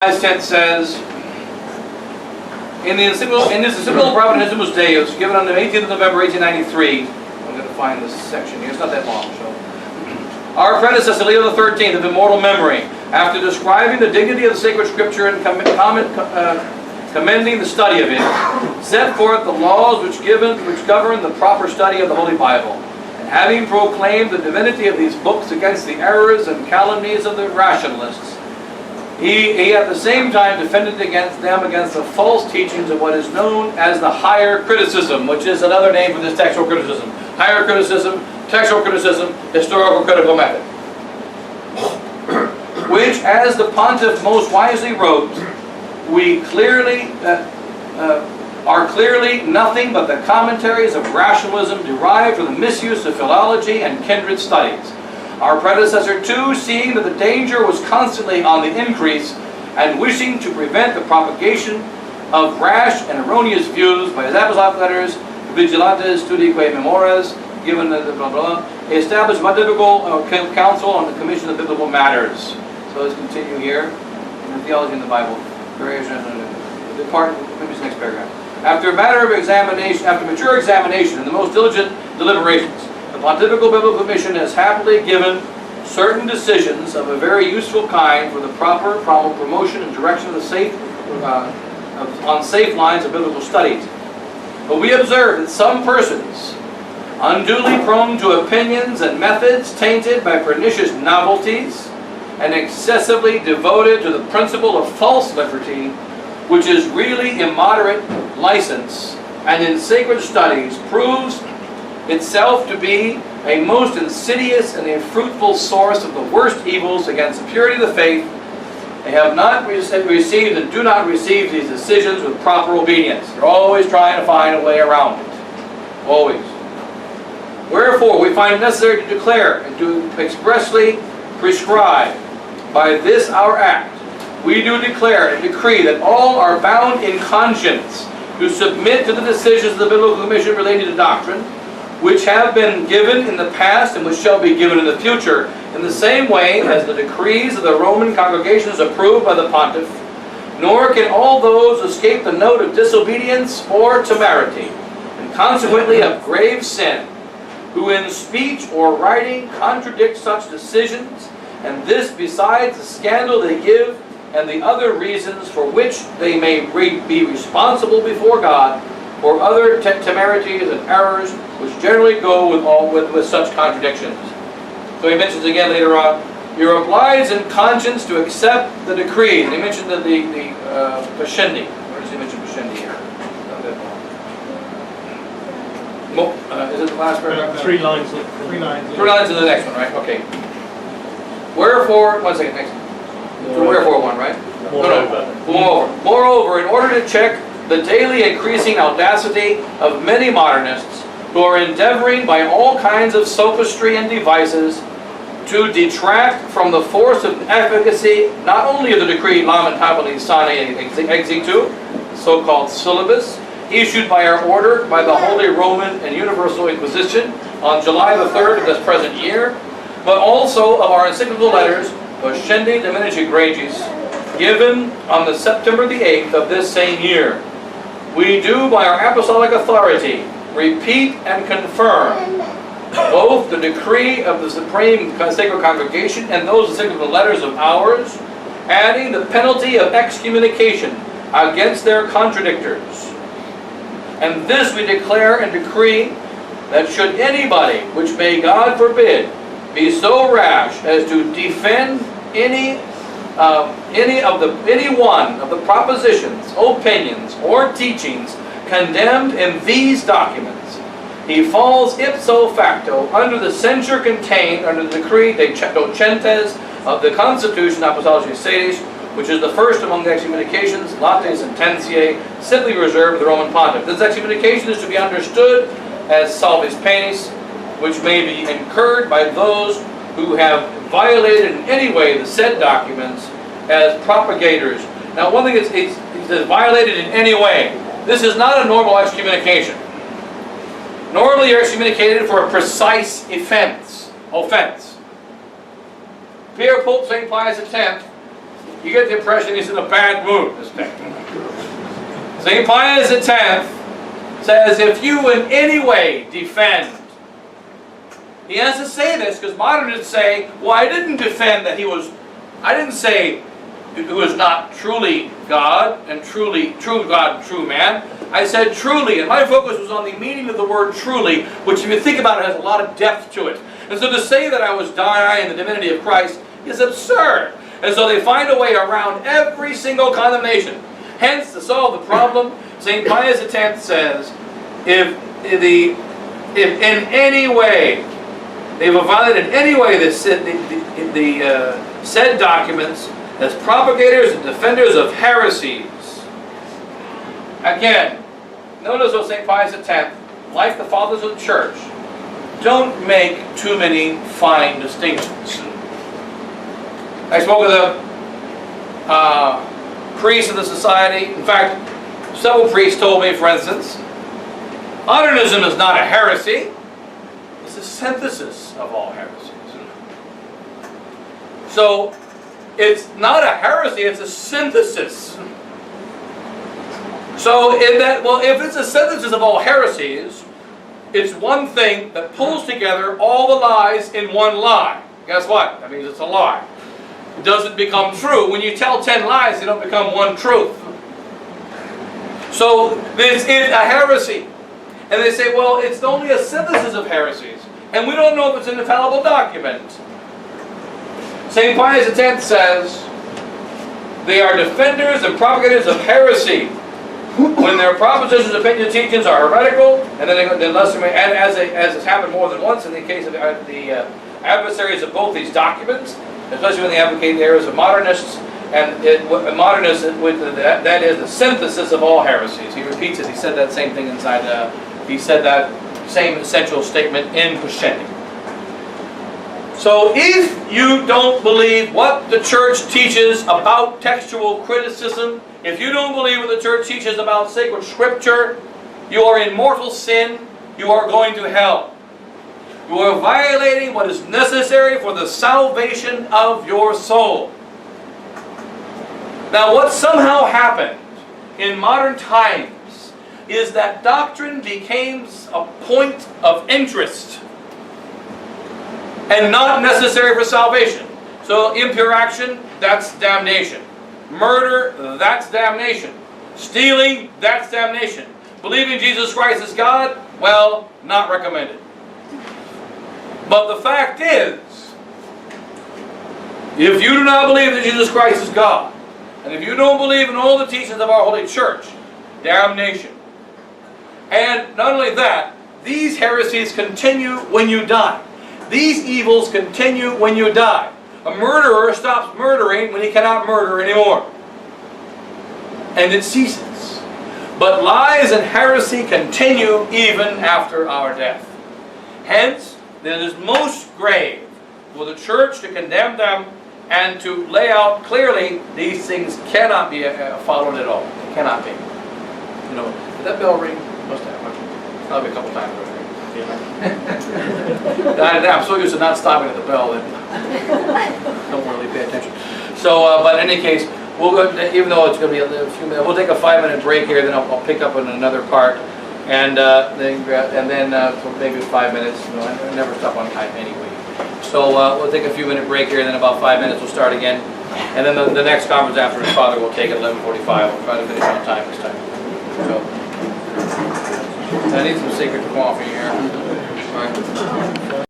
Tense says, in this encyclical Providentissimus Deus, given on the 18th of November, 1893, I'm going to find this section here, it's not that long, so. Our predecessor, Leo XIII, of immortal memory, after describing the dignity of the sacred scripture and commending the study of it, set forth the laws which govern the proper study of the Holy Bible. And having proclaimed the divinity of these books against the errors and calumnies of the rationalists, he at the same time defended against the false teachings of what is known as the higher criticism, which is another name for this textual criticism. Higher criticism, textual criticism, historical critical method. Which, as the pontiff most wisely wrote, are clearly nothing but the commentaries of rationalism derived from the misuse of philology and kindred studies. Our predecessor, too, seeing that the danger was constantly on the increase, and wishing to prevent the propagation of rash and erroneous views by his apostolic letters, Vigilantes Studique Memores, given the blah blah, he established a pontifical council on the commission of biblical matters. So let's continue here in the theology in the Bible. The part, maybe it's the next paragraph. After mature examination and the most diligent deliberations, the Pontifical Biblical Commission has happily given certain decisions of a very useful kind for the proper promotion and direction of the on safe lines of biblical studies. But we observe that some persons, unduly prone to opinions and methods tainted by pernicious novelties, and excessively devoted to the principle of false liberty, which is really immoderate license, and in sacred studies proves itself to be a most insidious and a fruitful source of the worst evils against the purity of the faith. They have not received and do not receive these decisions with proper obedience. They're always trying to find a way around it. Always. Wherefore, we find it necessary to declare and to expressly prescribe by this our act, we do declare and decree that all are bound in conscience to submit to the decisions of the Biblical Commission relating to doctrine, which have been given in the past and which shall be given in the future, in the same way as the decrees of the Roman congregations approved by the pontiff, nor can all those escape the note of disobedience or temerity, and consequently of grave sin, who in speech or writing contradict such decisions, and this besides the scandal they give, and the other reasons for which they may be responsible before God, for other temerities and errors which generally go with such contradictions. So he mentions again later on, you're obliged in conscience to accept the decrees. And he mentioned the Pascendi. Where does he mention Pascendi here? Is it the last paragraph? Three lines in the next one, right? Okay. Wherefore, one second, next. Wherefore one, right? Moreover, in order to check the daily increasing audacity of many modernists who are endeavoring by all kinds of sophistry and devices to detract from the force of efficacy not only of the decree Lamentabili Sane Exitu, so-called syllabus, issued by our order by the Holy Roman and Universal Inquisition on July the 3rd of this present year, but also of our encyclical letters, Pascendi Dominici Gregis, given on the September the 8th of this same year. We do, by our apostolic authority, repeat and confirm both the decree of the Supreme Sacred Congregation and those encyclical letters of ours, adding the penalty of excommunication against their contradictors. And this we declare and decree, that should anybody, which may God forbid, be so rash as to defend any one of the propositions, opinions, or teachings condemned in these documents, he falls ipso facto under the censure contained under the decree de docentes of the Constitution Apostolicae Sedis, which is the first among the excommunications, late sententiae, simply reserved to the Roman Pontiff. This excommunication is to be understood as salvis penis, which may be incurred by those who have violated in any way the said documents as propagators. Now, one thing is, it says violated in any way. This is not a normal excommunication. Normally, you're excommunicated for a precise offense. Pierre Pope St. Pius X you get the impression he's in a bad mood this day. St. Pius X says, if you in any way defend, he has to say this because modernists say, well, I didn't defend that I didn't say he was not truly God and true God and true man. I said truly, and my focus was on the meaning of the word truly, which if you think about it has a lot of depth to it. And so to say that I was denying the divinity of Christ is absurd. And so they find a way around every single condemnation. Hence, to solve the problem, St. Pius X says, if in any way they've violated in any way the said documents as propagators and defenders of heresies. Again, notice what St. Pius X, like the fathers of the church, don't make too many fine distinctions. I spoke with a priest of the society. In fact, several priests told me, for instance, Modernism is not a heresy. It's a synthesis of all heresies. So, it's not a heresy, it's a synthesis. So, if it's a synthesis of all heresies, it's one thing that pulls together all the lies in one lie. Guess what? That means it's a lie. It doesn't become true. When you tell 10 lies, they don't become one truth. So, this is a heresy. And they say, well, it's only a synthesis of heresies. And we don't know if it's an infallible document. St. Pius X says, they are defenders and propagators of heresy. When their propositions, opinions, teachings are heretical, and then as has happened more than once in the case of the adversaries of both these documents, especially when they advocate the errors of modernists, and modernism, that is the synthesis of all heresies. He repeats it. He said that same thing inside. He said that same essential statement in Pusheti. So if you don't believe what the church teaches about textual criticism, if you don't believe what the church teaches about sacred scripture, you are in mortal sin, you are going to hell. You are violating what is necessary for the salvation of your soul. Now what somehow happened in modern times is that doctrine became a point of interest and not necessary for salvation. So impure action, that's damnation. Murder, that's damnation. Stealing, that's damnation. Believing Jesus Christ is God, well, not recommended. But the fact is, if you do not believe that Jesus Christ is God, and if you don't believe in all the teachings of our Holy Church, damnation. And not only that, these heresies continue when you die. These evils continue when you die. A murderer stops murdering when he cannot murder anymore. And it ceases. But lies and heresy continue even after our death. Hence, it is most grave for the church to condemn them and to lay out clearly these things cannot be followed at all. They cannot be. You know, did that bell ring? Must have. That'll be a couple times already. I'm so used to not stopping at the bell that don't really pay attention. So, but in any case, we'll go, even though it's going to be a few minutes, we'll take a 5-minute break here. Then I'll pick up on another part, and then for maybe 5 minutes. You know, I never stop on time anyway. So we'll take a few minute break here. Then about 5 minutes we'll start again, and then the next conference after his father will take at 11:45. We'll try to finish on time this time. So I need some secret coffee here. All right.